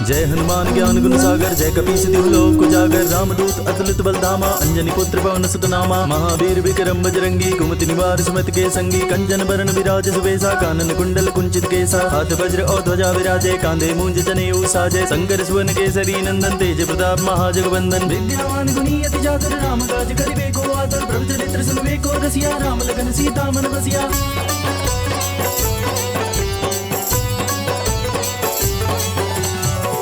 जय हनुमान ज्ञान गुण सागर, जय कपीस तिहु लोक उजागर, रामदूत अतुलित बलधामा, अंजनी पुत्र पवन सुत नामा, महावीर विक्रम बजरंगी, कुमति निवार सुमति के संगी, कंचन बरन विराज सुबेसा, कानन कुंडल कुंचित केसा, हाथ वज्र और ध्वजा विराजे, कांधे मूंज जनेऊ साजे, शंकर सुवन केसरी नंदन, तेज प्रताप महाजगवंदन, विद्यावान गुणी अति चातुर, राम काज करिबे को आतुर, प्रभु चरित्र सुनबे को रसिया, राम लखन सीता मन बसिया।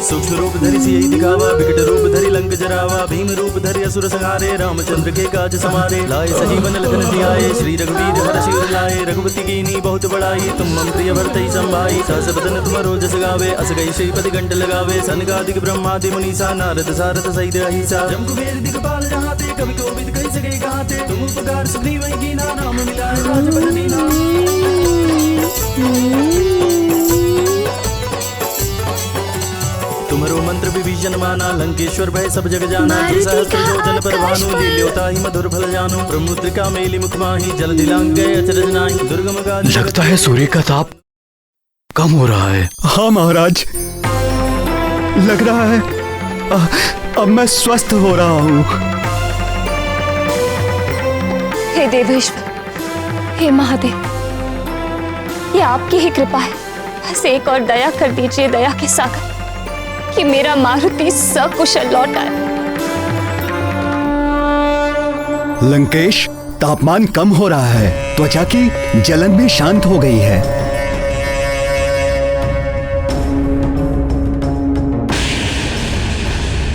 सूक्ष्म रूप धरि सियहि दिखावा, विकट रूप धरि लंक जरावा, भीम रूप धरि असुर संहारे, रामचंद्र के काज समारे, लाए सजीवन लखन जियाए, श्री रघुवीर हर्षि उर लाए, रघुपति कीनी बहुत बड़ाई, तुम मम प्रिय भरतहि संभाई, सहस बदन तुम रोजस गावे, अस गई श्रीपति कंठ लगावे, सनकादिक ब्रह्मादि मुनीसा, नारद सारद सहित अहिसा, जम कुबेर दिगपाल जहाते, कवि कोविद कहि सके कहते, तुम उपकार सुग्रीव कीना, नाम मिलाए राजपद दीना। तुम्हारो मंत्र विभीषण माना, लंकेश्वर भय सब जग जाना, तुम सहस्त्र योजन पर भानु, लील्योता ही मधुर फल जानु, ब्रह्मुद्रिका मेली मुख माही, जल दिलांग गए अचरज नाहि, दुर्गम गाज। लगता है सूर्य का ताप कम हो रहा है। हाँ महाराज, लग रहा है अब मैं स्वस्थ हो रहा हूँ। हे देवेश्वर, हे महादेव, ये आपकी ही कृपा है। बस एक और दया कर दीजिए दया के सागर, कि मेरा मारुति सकुशल लौट आए। लंकेश, तापमान कम हो रहा है, त्वचा की जलन भी शांत हो गई है।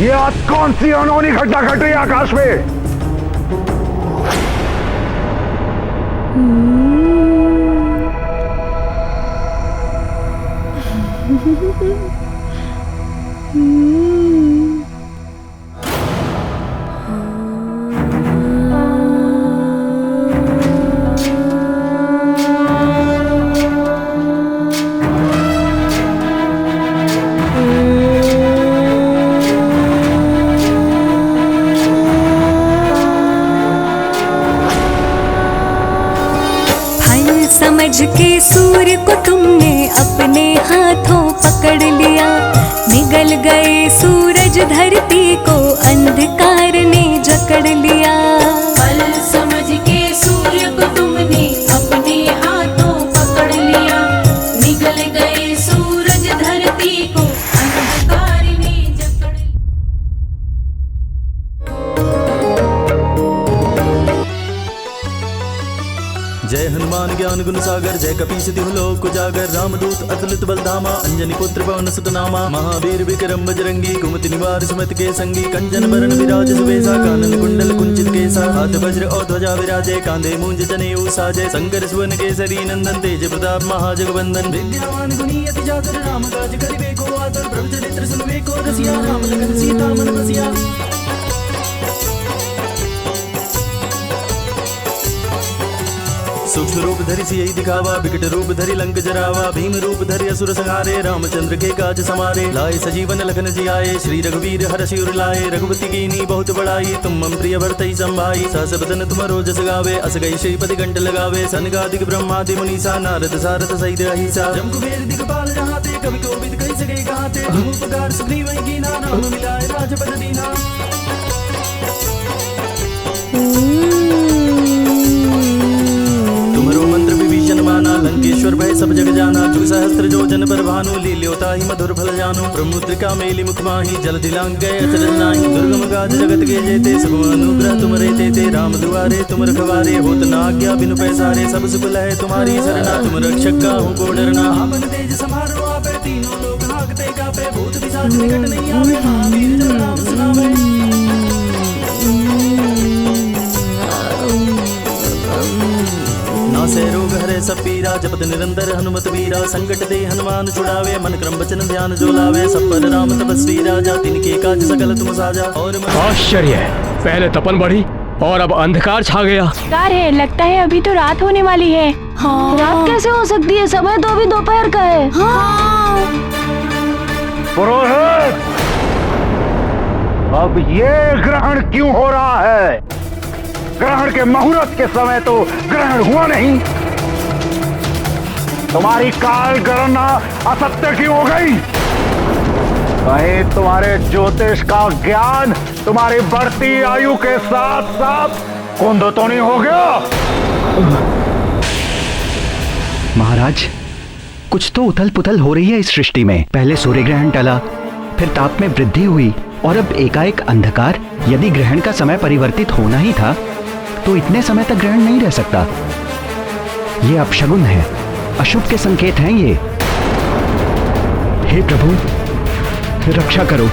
ये आज कौन सी अनहोनी घटना घट रही है आकाश में? समझ के सूर्य को तुमने अपने हाथों पकड़ लिया, निगल गए सूरज धरती को अंधकार ने जकड़ लिया। कल समझ के सूर्य को तुमने अपने हाथों पकड़ लिया, निगल गए सूरज धरती को अंधकार ने जकड़ लिया। जय हनुमान ज्ञान गुण सागर जय कपीस तिहु लोक उजागर रामदूत अतुलित बलधामा अंजनी पुत्र पवन सुत नामा महावीर विक्रम बजरंगी कुमति निवार सुमति के संगी कंचन बरन विराज सुबेसा कानन कुंडल कुंचित केसा हाथ वज्र और ध्वजा विराजे कांधे मूंज जनेऊ साजे शंकर सुवन केसरी नंदन तेज प्रताप महाजगवंदन विद्यावान गुणी अति चातुर राम काज करिबे को आतुर प्रभु चरित्र सुनबे को रसिया राम लखन सीता मन बसिया। सूक्ष्म रूप धरि सियहि दिखावा विकट रूप धरि लंक जरावा भीम रूप धरि असुर संहारे रामचंद्र के काज समारे लाए सजीवन लखन जियाए श्री रघुवीर हर्षि उर लाए रघुपति कीनी बहुत बड़ाई तुम मम प्रिय भरतहि संभाई सहस बदन तुम रोजस गावे अस गई श्रीपति कंठ लगावे सनकादिक ब्रह्मादि मुनीसा नारद सारद सहित अहिसा जम कुबेर दिगपाल जहाते कवि कोविद कहि सके कहाते तुम उपकार सुग्रीव कीना राम मिलाए राजपद दीना। मंत्र विभीषण माना लंकेश्वर भय सब जग जाना जुग सहस्त्र जो जन पर भानु लील्योता ही मधुर फल जानु प्रमुद्रिका मेली मुख माही जल दिलांग गए अचरज नाही दुर्गम काज जगत के जेते सब अनुग्रह तुम रहते थे राम दुआरे तुम रखवारे होत न आज्ञा बिनु पैसारे सब सुख लहे तुम्हारी शरणा तुम रक्षक काहू को डरना आपन तेज समारो आपे तीनों लोग हाकते कापे भूत पिशाच निकट नहीं आवे महावीर जब नाम सुनावे। नासे रोग हरे सब पीरा जपत निरंतर हनुमत वीरा संकट दे हनुमान छुड़ावे मन क्रम वचन ध्यान जो लावे सब पर राम तपस्वी राजा तिनके काज सकल तुम साजा और आश्चर्य है, पहले तपन बढ़ी और अब अंधकार छा गया। है लगता है अभी तो रात होने वाली है। हाँ। रात कैसे हो सकती है, समय तो अभी दोपहर का है। हाँ। पुरोहित, अब ये ग्रहण क्यों हो रहा है? ग्रहण के मुहूर्त के समय तो ग्रहण हुआ नहीं। तुम्हारी काल गणना असत्य क्यों हो गई? कहीं तुम्हारे ज्योतिष का ज्ञान तुम्हारी बढ़ती आयु के साथ साथ कुंद तो नहीं हो गया? महाराज, कुछ तो उथल पुथल हो रही है इस सृष्टि में। पहले सूर्य ग्रहण टला, फिर ताप में वृद्धि हुई और अब एकाएक अंधकार। यदि ग्रहण का समय परिवर्तित होना ही था तो इतने समय तक ग्रहण नहीं रह सकता। ये अपशगुन है, अशुभ के संकेत हैं ये। हे प्रभु, रक्षा करो।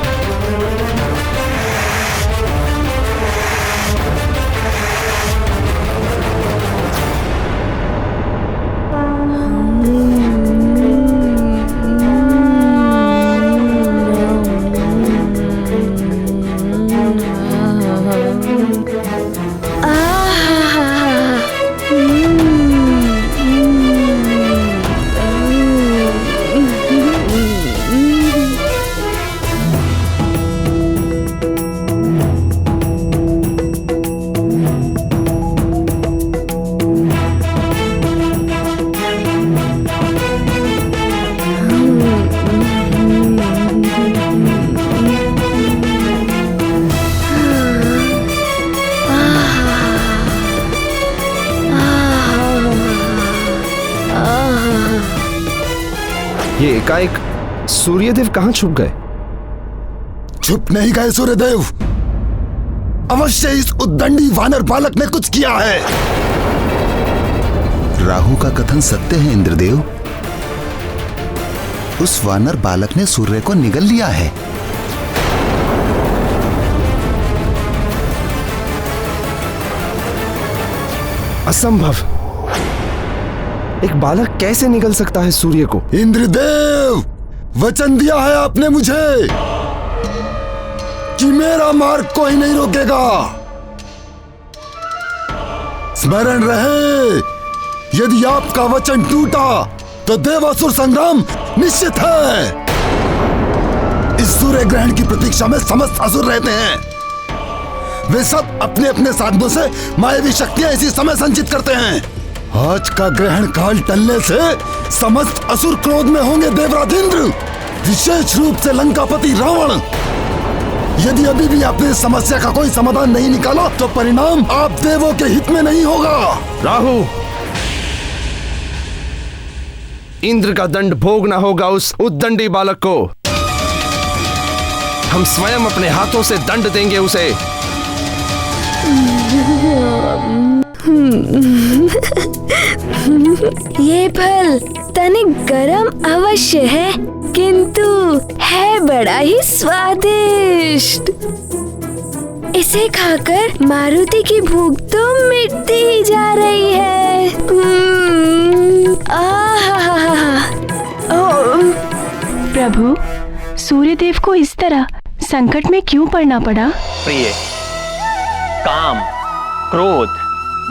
ये एकाएक सूर्यदेव कहां छुप गए? छुप नहीं गए सूर्यदेव, अवश्य इस उद्दंडी वानर बालक ने कुछ किया है। राहु का कथन सत्य है इंद्रदेव। उस वानर बालक ने सूर्य को निगल लिया है। असंभव, एक बालक कैसे निगल सकता है सूर्य को? इंद्रदेव, वचन दिया है आपने मुझे कि मेरा मार्ग कोई नहीं रोकेगा। स्मरण रहे, यदि आपका वचन टूटा तो देवासुर संग्राम निश्चित है। इस सूर्य ग्रहण की प्रतीक्षा में समस्त असुर रहते हैं। वे सब अपने अपने साधनों से मायावी शक्तियां इसी समय संचित करते हैं। आज का ग्रहण काल टलने से समस्त असुर क्रोध में होंगे। देवराजेंद्र, विशेष रूप से लंकापति रावण, यदि अभी भी आपने इस समस्या का कोई समाधान नहीं निकाला तो परिणाम आप देवों के हित में नहीं होगा। राहु, इंद्र का दंड भोगना होगा उस उद्दंडी बालक को। हम स्वयं अपने हाथों से दंड देंगे उसे। ये फल तनिक गरम अवश्य है, किंतु है बड़ा ही स्वादिष्ट। इसे खाकर मारुति की भूख तो मिटती ही जा रही है। प्रभु, सूर्यदेव को इस तरह संकट में क्यों पड़ना पड़ा? प्रिय, काम, क्रोध,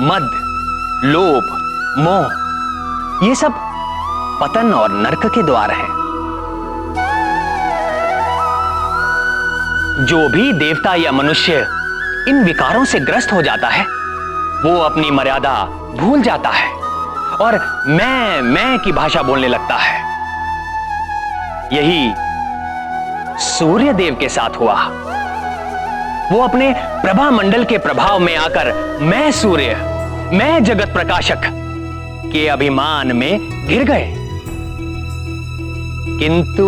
मद, लोभ, मोह, ये सब पतन और नरक के द्वार हैं। जो भी देवता या मनुष्य इन विकारों से ग्रस्त हो जाता है, वो अपनी मर्यादा भूल जाता है और मैं की भाषा बोलने लगता है। यही सूर्य देव के साथ हुआ। वो अपने प्रभा मंडल के प्रभाव में आकर मैं सूर्य, मैं जगत प्रकाशक के अभिमान में घिर गए। किंतु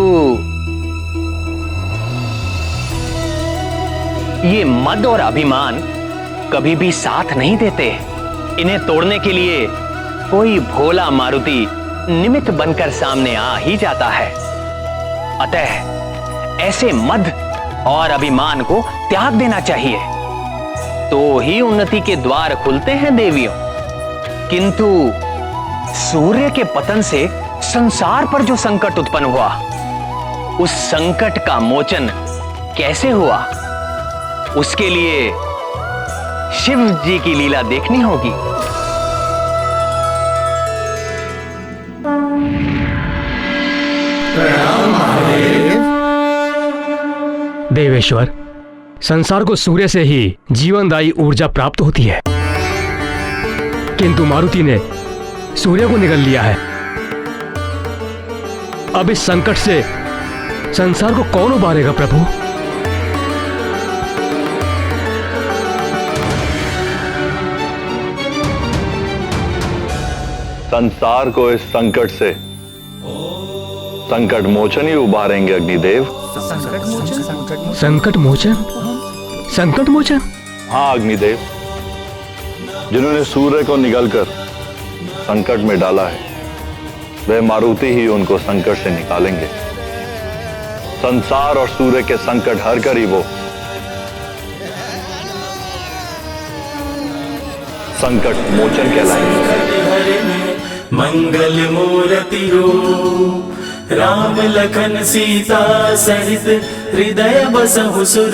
ये मद और अभिमान कभी भी साथ नहीं देते। इन्हें तोड़ने के लिए कोई भोला मारुति निमित्त बनकर सामने आ ही जाता है। अतः ऐसे मद और अभिमान को त्याग देना चाहिए, तो ही उन्नति के द्वार खुलते हैं देवियों। किंतु सूर्य के पतन से संसार पर जो संकट उत्पन्न हुआ, उस संकट का मोचन कैसे हुआ, उसके लिए शिव जी की लीला देखनी होगी। देवेश्वर, संसार को सूर्य से ही जीवनदायी ऊर्जा प्राप्त होती है, किंतु मारुति ने सूर्य को निगल लिया है। अब इस संकट से संसार को कौन उबारेगा प्रभु? संसार को इस संकट से संकट मोचन ही उबारेंगे अग्निदेव। संकट मोचन? संकट मोचन? हाँ अग्निदेव, जिन्होंने सूर्य को निगलकर संकट में डाला है, वह मारुति ही उनको संकट से निकालेंगे। संसार और सूर्य के संकट हर कर ही वो संकट मोचन कहलाएंगे। मंगल मूर्ति रूप राम लखन सीता सहित हृदय बसहु सुर